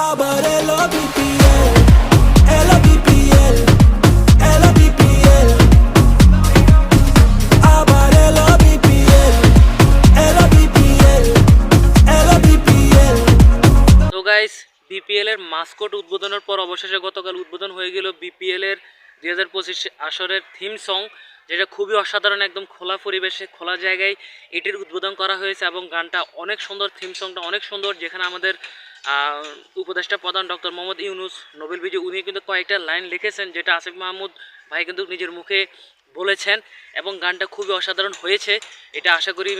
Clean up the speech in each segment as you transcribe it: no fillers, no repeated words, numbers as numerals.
আবার এলো বিপিএল, এলো বিপিএল, এলো বিপিএল, আবার এলো বিপিএল, এলো বিপিএল, এলো বিপিএল। তো গাইস, বিপিএল এর মাস্কট উদ্বোধনের পর অবশেষে গতকাল উদ্বোধন হয়ে গেল বিপিএল এর 2025 আসরের থিম সং, যেটা খুবই অসাধারণ, একদম খোলা পরিবেশে খোলা জায়গায় এটির উদ্বোধন করা হয়েছে এবং গানটা অনেক সুন্দর, থিম সংটা অনেক সুন্দর। যেখানে আমাদের উপদেষ্টা প্রধান ডক্টর মোহাম্মদ ইউনুস, নোবেল বিজয়ী, উনি কিন্তু কয়েকটা লাইন লিখেছেন, যেটা আসিফ মাহমুদ ভাই কিন্তু নিজের মুখে বলেছেন এবং গানটা খুবই অসাধারণ হয়েছে। এটা আশা করি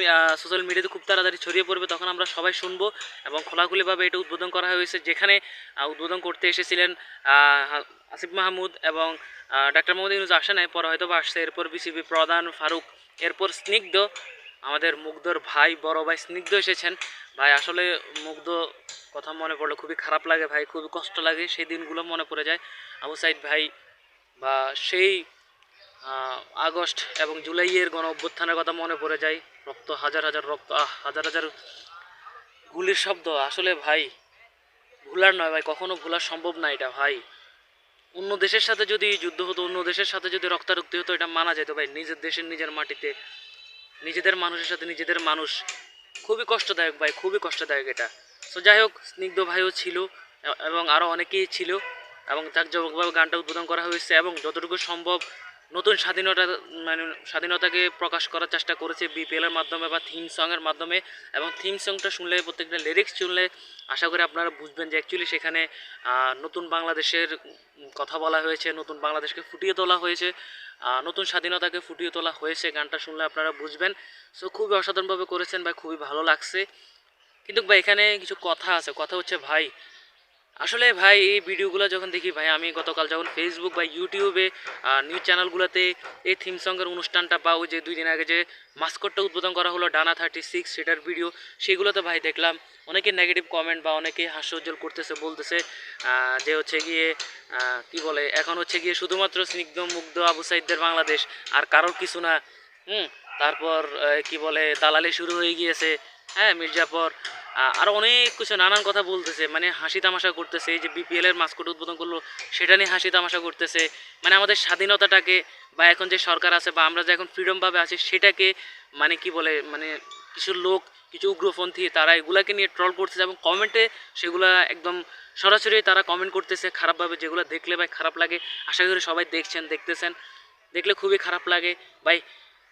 সোশ্যাল মিডিয়াতে খুব তাড়াতাড়ি ছড়িয়ে পড়বে, তখন আমরা সবাই শুনবো। এবং খোলাখুলিভাবে এটা উদ্বোধন করা হয়েছে, যেখানে উদ্বোধন করতে এসেছিলেন আসিফ মাহমুদ এবং ডাক্তার মোহাম্মদ ইউনুস আসে নাই, পরে হয়তো বা আসছে। এরপর বিসিবি প্রধান ফারুক, এরপর স্নিগ্ধ, আমাদের মুগ্ধর ভাই, বড় ভাই স্নিগ্ধ এসেছেন। ভাই আসলে মুগ্ধ কথা মনে পড়লে খুবই খারাপ লাগে ভাই, খুবই কষ্ট লাগে, সেই দিনগুলো মনে পড়ে যায়। আবু সাইদ ভাই বা সেই আগস্ট এবং জুলাইয়ের গণ অভ্যুত্থানের কথা মনে পড়ে যায়। রক্ত, হাজার হাজার রক্ত, হাজার হাজার গুলির শব্দ, আসলে ভাই ভুলার নয় ভাই, কখনো ভোলা সম্ভব না এটা ভাই। অন্য দেশের সাথে যদি যুদ্ধ হতো, অন্য দেশের সাথে যদি রক্তারক্তি হতো, এটা মানা যেত ভাই। নিজের দেশের নিজের মাটিতে নিজেদের মানুষের সাথে নিজেদের মানুষ, খুবই কষ্টদায়ক ভাই, খুবই কষ্টদায়ক এটা। তো যাই হোক, স্নিগ্ধ ভাইও ছিল এবং আরও অনেকেই ছিল এবং জাঁকজমকভাবে গানটা উদ্বোধন করা হয়েছে এবং যতটুকু সম্ভব নতুন স্বাধীনতা, মানে স্বাধীনতাকে প্রকাশ করার চেষ্টা করেছে বিপিএলের মাধ্যমে বা থিম সংয়ের মাধ্যমে। এবং থিম সংটা শুনলে, প্রত্যেকটা লিরিক্স শুনলে আশা করি আপনারা বুঝবেন যে অ্যাকচুয়ালি সেখানে নতুন বাংলাদেশের কথা বলা হয়েছে, নতুন বাংলাদেশকে ফুটিয়ে তোলা হয়েছে, নতুন স্বাধীনতাকে ফুটিয়ে তোলা হয়েছে। গানটা শুনলে আপনারা বুঝবেন। সো খুবই অসাধারণভাবে করেছেন ভাই, খুবই ভালো লাগছে। কিন্তু ভাই এখানে কিছু কথা আছে, কথা হচ্ছে ভাই, আসলে ভাই এই ভিডিওগুলো যখন দেখি ভাই, আমি গতকাল যখন ফেসবুক বা ইউটিউবে নিউজ চ্যানেলগুলোতে এই থিম সঙ্গের অনুষ্ঠানটা বা ওই যে 2 দিন আগে যে মাস্কটটা উদ্বোধন করা হলো ডানা 36, সেটার ভিডিও, সেগুলোতে ভাই দেখলাম অনেকে নেগেটিভ কমেন্ট বা অনেকে হাস্যোজ্জ্বল করতেছে, বলতেছে যে হচ্ছে গিয়ে কি বলে, এখন হচ্ছে গিয়ে শুধুমাত্র স্নিগ্ধ মুগ্ধ আবু সাইদদের বাংলাদেশ, আর কারোর কিছু না। তারপর কি বলে, দালালি শুরু হয়ে গিয়েছে, হ্যাঁ, মির্জাপুর, আরও অনেক কিছু নানান কথা বলতেছে, মানে হাসি তামাশা করতেছে। এই যে বিপিএল এর মাস্কট উদ্বোধন করলো, সেটা নিয়ে হাসি তামাশা করতেছে, মানে আমাদের স্বাধীনতাটাকে বা এখন যে সরকার আছে বা আমরা যে এখন ফ্রিডমভাবে আছি সেটাকে, মানে কি বলে, মানে কিছু লোক, কিছু উগ্রপন্থী, তারা এগুলাকে নিয়ে ট্রল করতেছে এবং কমেন্টে সেগুলা একদম সরাসরি তারা কমেন্ট করতেছে খারাপভাবে, যেগুলো দেখলে ভাই খারাপ লাগে। আশা করি সবাই দেখছেন, দেখতেছেন, দেখলে খুবই খারাপ লাগে ভাই।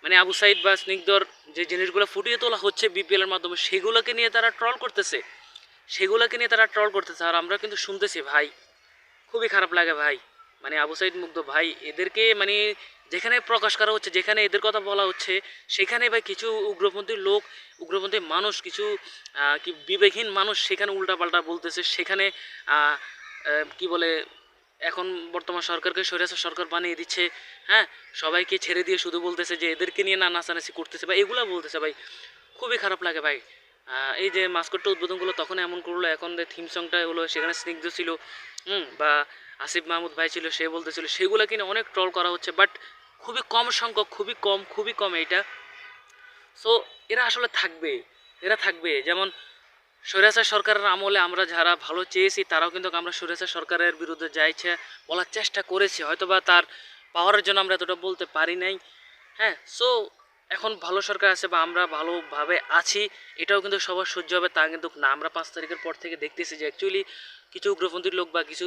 মানে আবু সাইদ বা স্নিগ্ধর যে জিনিসগুলো ফুটিয়ে তোলা হচ্ছে বিপিএলের মাধ্যমে, সেগুলোকে নিয়ে তারা ট্রল করতেছে, আর আমরা কিন্তু শুনতেছি ভাই, খুবই খারাপ লাগে ভাই। মানে আবু সাইদ, মুগ্ধ ভাই, এদেরকে মানে যেখানে প্রকাশ করা হচ্ছে, যেখানে এদের কথা বলা হচ্ছে, সেখানে ভাই কিছু উগ্রপন্থী লোক, উগ্রপন্থী মানুষ, কিছু কি বিবেকহীন মানুষ সেখানে উল্টাপাল্টা বলতেছে, সেখানে কি বলে, এখন বর্তমান সরকারকে স্বৈরাচার সরকার বানিয়ে দিচ্ছে, হ্যাঁ, সবাইকে ছেড়ে দিয়ে শুধু বলতেছে যে এদেরকে নিয়ে না নাচানাচি করতেছে বা এগুলা বলতেছে ভাই, খুবই খারাপ লাগে ভাই। এই যে মাস্কটটা উদ্বোধন করলো তখন এমন করলো, এখন যে থিম সংটা হলো সেখানে স্নিগ্ধ ছিল, বা আসিফ মাহমুদ ভাই ছিল, সে বলতেছিল, সেগুলো কিনে অনেক ট্রল করা হচ্ছে, বাট খুবই কম সংখ্যক, খুবই কম এইটা। সো এরা আসলে থাকবে, এরা থাকবে। যেমন স্বৈরাচার সরকারের আমলে আমরা যারা ভালো চেয়েছি, তারাও কিন্তু আমরা স্বৈরাচার সরকারের বিরুদ্ধে যাইছে বলার চেষ্টা করেছি, হয়তোবা তার পাওয়ারের জন্য আমরা এতটা বলতে পারি নাই, হ্যাঁ। সো এখন ভালো সরকার আছে বা আমরা ভালোভাবে আছি, এটাও কিন্তু সবার সহ্য হবে তা কিন্তু না। আমরা 5 তারিখের পর থেকে দেখতেছি যে অ্যাকচুয়ালি কিছু উগ্রপন্থীর লোক বা কিছু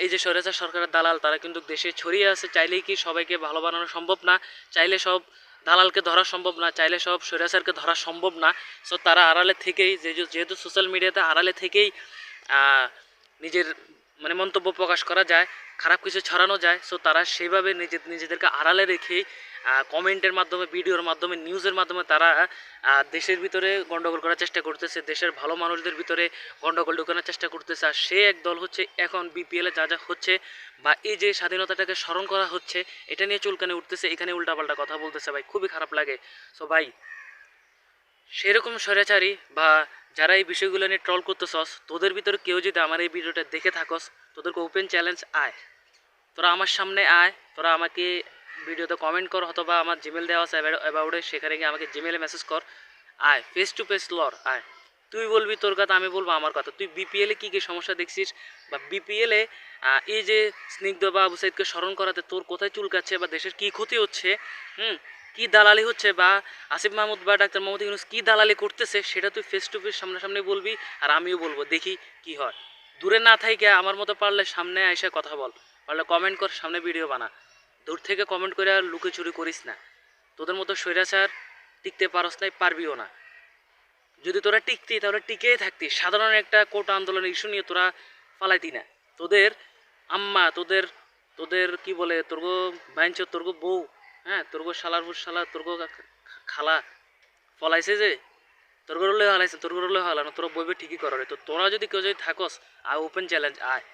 এই যে স্বৈরাচার সরকারের দালাল, তারা কিন্তু দেশে ছড়িয়ে আছে। চাইলেই কি সবাইকে ভালো বানানো সম্ভব না, চাইলে সব দালালকে ধরা সম্ভব না, চাইলে সব স্বৈরাচারকে ধরা সম্ভব না। সো তারা আড়ালে থেকেই, যেহেতু সোশ্যাল মিডিয়াতে আড়ালে থেকেই নিজের মানে মন্তব্য প্রকাশ করা যায়, খারাপ কিছু ছড়ানো যায়। সো তারা সেইভাবে নিজেদেরকে আড়ালে রেখেই কমেন্টের মাধ্যমে, ভিডিওর মাধ্যমে, নিউজের মাধ্যমে তারা দেশের ভিতরে গন্ডগোল করার চেষ্টা করতেছে, দেশের ভালো মানুষদের ভিতরে গন্ডগোল ঢুকানোর চেষ্টা করতেছে। আর সে এক দল হচ্ছে এখন বিপিএলে যা যা হচ্ছে বা এই যে স্বাধীনতাটাকে স্মরণ করা হচ্ছে, এটা নিয়ে চুলকানে উঠতেছে, এখানে উল্টাপাল্টা কথা বলতেছে ভাই, খুবই খারাপ লাগে। সো ভাই, সেরকম স্বৈরাচারী বা যারা এই বিষয়গুলো নিয়ে ট্রল করতেছস, তোদের ভিতরে কেউ যদি আমার এই ভিডিওটা দেখে থাকস, তোদেরকে ওপেন চ্যালেঞ্জ, আয় তোরা আমার সামনে আয়, তোরা আমাকে ভিডিওতে কমেন্ট কর, অথবা আমার জিমেল দেওয়া আছে অ্যাবাউটে, সেখানে গিয়ে আমাকে জিমেলে মেসেজ কর, আয় ফেস টু ফেস লড়, আয়। তুই বলবি তোর কথা, আমি বলবো আমার কথা। তুই বিপিএলে কী কী সমস্যা দেখছিস, বা বিপিএলে এই যে স্নিগ্ধ বা আবু সাইদকে স্মরণ করাতে তোর কোথায় চুলকাচ্ছে, বা দেশের কী ক্ষতি হচ্ছে, কী দালালি হচ্ছে, বা আসিফ মাহমুদ বা ডাক্তার মোহাম্মদ ইউনূস কী দালালি করতেছে, সেটা তুই ফেস টু ফেস সামনাসামনি বলবি, আর আমিও বলবো, দেখি কি হয়। দূরে না থাইকে আমার মতো পারলে সামনে এসে কথা বল, পারলে কমেন্ট কর, সামনে ভিডিও বানা। দূর থেকে কমেন্ট করে আর লুকোচুরি করিস না। তোদের মতো স্বৈরাচার টিকতে পারস নাই, পারবিও না। যদি তোরা টিকতি তাহলে টিকেই থাকতি, সাধারণ একটা কোটা আন্দোলনের ইস্যু নিয়ে তোরা ফালাইতি না। তোদের আম্মা, তোদের তোদের কি বলে, তোরগো বাইঞ্চ, তোরগো বউ, হ্যাঁ, তোরগো শালার ভুর শালা, তোরগো খালা ফলাইছে যে, তোর গরলে হালাইছে, তোর গরলে হালানো, তোরা বইবে ঠিকই করারে। তো তোরা যদি কেউ যদি থাকস, আয় ওপেন চ্যালেঞ্জ, আয়,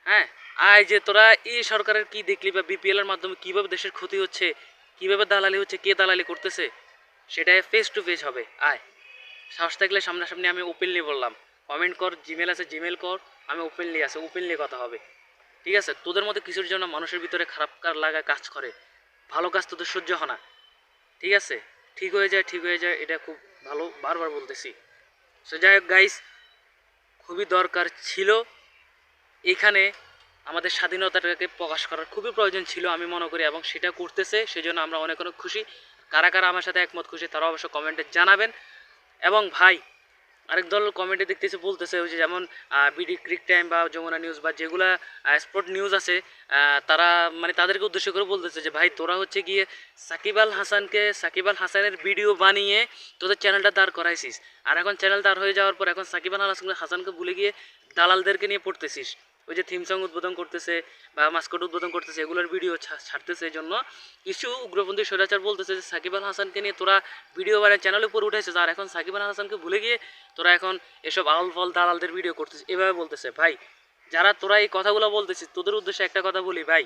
হ্যাঁ আয়, যে তোরা এই সরকারের কি দেখলি, বা বিপিএল এর মাধ্যমে কীভাবে দেশের ক্ষতি হচ্ছে, কীভাবে দালালি হচ্ছে, কে দালালি করতেছে, সেটাই ফেস টু ফেস হবে। আয়, সাহস থাকলে সামনাসামনি, আমি ওপেনলি বললাম। কমেন্ট কর, জিমেল আছে জিমেল কর, আমি ওপেনলি আছে, ওপেনলি কথা হবে, ঠিক আছে। তোদের মধ্যে কিছুর জন্য মানুষের ভিতরে খারাপ লাগা কাজ করে, ভালো কাজ তোদের সহ্য হয় না, ঠিক আছে। ঠিক হয়ে যায়, ঠিক হয়ে যায়, এটা খুব ভালো, বারবার বলতেছি। সো যাই হোক গাইস, খুবই দরকার ছিল এখানে আমাদের স্বাধীনতাটাকে প্রকাশ করার, খুবই প্রয়োজন ছিল আমি মনে করি, এবং সেটা করতেছে, সেজন্য আমরা অনেক অনেক খুশি। কারা কারা আমার সাথে একমত খুশি তারা অবশ্য কমেন্টে জানাবেন। এবং ভাই, আরেক দল কমেন্টে দেখতেছে, বলতেছে ওই যে যেমন বিডি ক্রিক টাইম বা যমুনা নিউজ বা যেগুলা স্পোর্ট নিউজ আছে, তারা মানে তাদেরকে উদ্দেশ্য করে বলতেছে যে ভাই, তোরা হচ্ছে গিয়ে সাকিব আল হাসানের ভিডিও বানিয়ে তোদের চ্যানেলটা দাঁড় করাইছিস, আর এখন চ্যানেল দাঁড় হয়ে যাওয়ার পর এখন সাকিব আল হাসানকে ভুলে গিয়ে দালালদেরকে নিয়ে পড়তেছিস। ওই যে থিম সং উদ্বোধন করতেছে বা মাস্কট উদ্বোধন করতেছে, এগুলোর ভিডিও ছাড়তেছে। এই জন্য কিছু উগ্রপন্থী স্বৈরাচার বলতেছে যে সাকিব আল হাসানকে নিয়ে তোরা ভিডিও বানিয়ে চ্যানেলের উপর উঠেছিস, আর এখন সাকিব আল হাসানকে ভুলে গিয়ে তোরা এখন এসব আউল ফল দালালদের ভিডিও করতেছিস, এভাবে বলতেছে। ভাই, যারা তোরা এই কথাগুলো বলতেছিস, তোদের উদ্দেশ্যে একটা কথা বলি ভাই,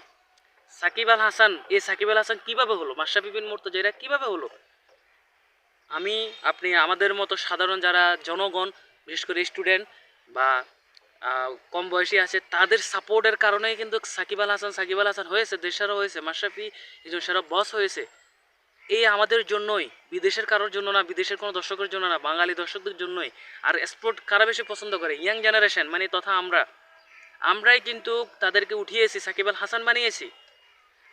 সাকিব আল হাসান কীভাবে হলো, মাশরাফি বিন মুর্তজা এরা কীভাবে হলো? আপনি আমাদের মতো সাধারণ যারা জনগণ, বিশেষ করে স্টুডেন্ট বা কম বয়সী আছে, তাদের সাপোর্টের কারণেই কিন্তু সাকিব আল হাসান হয়েছে, দেশেরও হয়েছে, মাশরাফি একজন সেরা বস হয়েছে। এই আমাদের জন্যই, বিদেশের কারোর জন্য না, বিদেশের কোনো দর্শকের জন্য না, বাঙালি দর্শকদের জন্যই। আর স্পোর্ট কারা বেশি পছন্দ করে? ইয়াং জেনারেশন, মানে তথা আমরাই কিন্তু তাদেরকে উঠিয়েছি, সাকিব আল হাসান বানিয়েছি।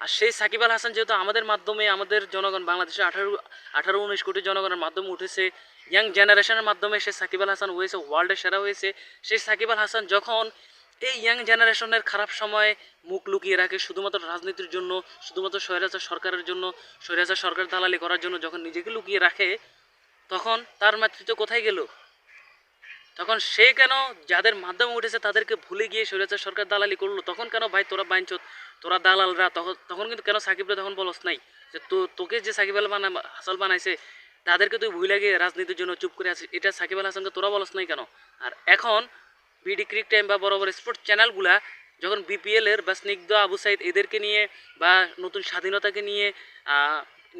আর সেই সাকিব আল হাসান যেহেতু আমাদের মাধ্যমে, আমাদের জনগণ, বাংলাদেশের 18-19 কোটি জনগণের মাধ্যমে উঠেছে, ইয়াং জেনারেশনের মাধ্যমে সে সাকিব আল হাসান হয়েছে, ওয়ার্ল্ডের সেরা হয়েছে। সেই সাকিব আল হাসান যখন এই ইয়াং জেনারেশনের খারাপ সময় মুখ লুকিয়ে রাখে শুধুমাত্র রাজনীতির জন্য, শুধুমাত্র স্বৈরাচার সরকারের জন্য, স্বৈরাচার সরকার দালালি করার জন্য যখন নিজেকে লুকিয়ে রাখে, তখন তার মাতৃত্ব কোথায় গেল? তখন সে কেন যাদের মাধ্যমে উঠেছে তাদেরকে ভুলে গিয়ে স্বৈরাচার সরকার দালালি করলো? তখন কেন ভাই তোরা বাইঞ্চত, তোরা দালালরা, তখন কিন্তু কেন সাকিবরা তখন বলস নাই যে তোকে যে সাকিব আল হাসান বানাইছে তাদেরকে তুই ভুলে গিয়ে রাজনীতির জন্য চুপ করে আছিস? এটা সাকিব আল হাসানকে তোরা বলস নাই কেন? আর এখন বিডি ক্রিক টাইম বা বড় বড় স্পোর্টস চ্যানেলগুলা যখন বিপিএলের বা স্নিগ্ধ, আবু সাইদ এদেরকে নিয়ে বা নতুন স্বাধীনতাকে নিয়ে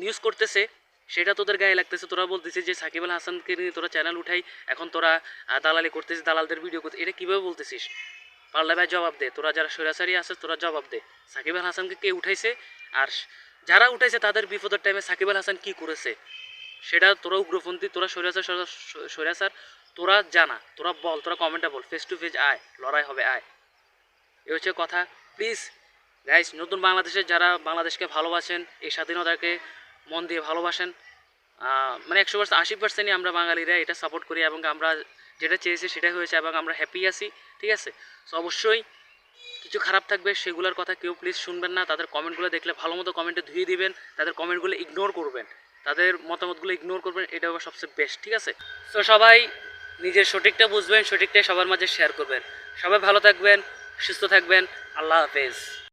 নিউজ করতেছে, সেটা তোদের গায়ে লাগতেছে। তোরা বলতেছিস যে সাকিব আল হাসানকে নিয়ে তোরা চ্যানেল উঠাই, এখন তোরা দালালি করতেছিস, দালালদের ভিডিও করতে, এটা কীভাবে বলতেছিস? পারলে ভাই জবাব দে, তোরা যারা স্বৈরাচারী আছিস তোরা জবাব দে। সাকিব আল হাসানকে কে উঠাইছে, আর যারা উঠাইছে তাদের বিপদের টাইমে সাকিব আল হাসান কী করেছে, সেটা তোরা উগ্রপন্থী, তোরা স্বৈরাচার, তোরা জানা, তোরা বল, তোরা কমেন্টে বল, ফেস টু ফেস আয়, লড়াই হবে, আয়। এ হচ্ছে কথা। প্লিজ গাইস, নতুন বাংলাদেশের যারা বাংলাদেশকে ভালোবাসেন, এই স্বাধীনতাকে মন দিয়ে ভালোবাসেন, মানে 100%, 80%ই আমরা বাঙালিরা এটা সাপোর্ট করি, এবং আমরা যেটা চেয়েছি সেটাই হয়েছে, এবং আমরা হ্যাপি আছি, ঠিক আছে। সো অবশ্যই কিছু খারাপ থাকবে, সেগুলোর কথা কেউ প্লিজ শুনবেন না। তাদের কমেন্টগুলো দেখলে ভালো মতো কমেন্টে ধুয়ে দিবেন, তাদের কমেন্টগুলো ইগনোর করবেন, তাদের মতামতগুলো ইগনোর করবেন, এটা হবে সবচেয়ে বেস্ট, ঠিক আছে। সো সবাই নিজের সঠিকটা বুঝবেন, সঠিকটাই সবার মাঝে শেয়ার করবেন। সবাই ভালো থাকবেন, সুস্থ থাকবেন, আল্লাহ হাফেজ।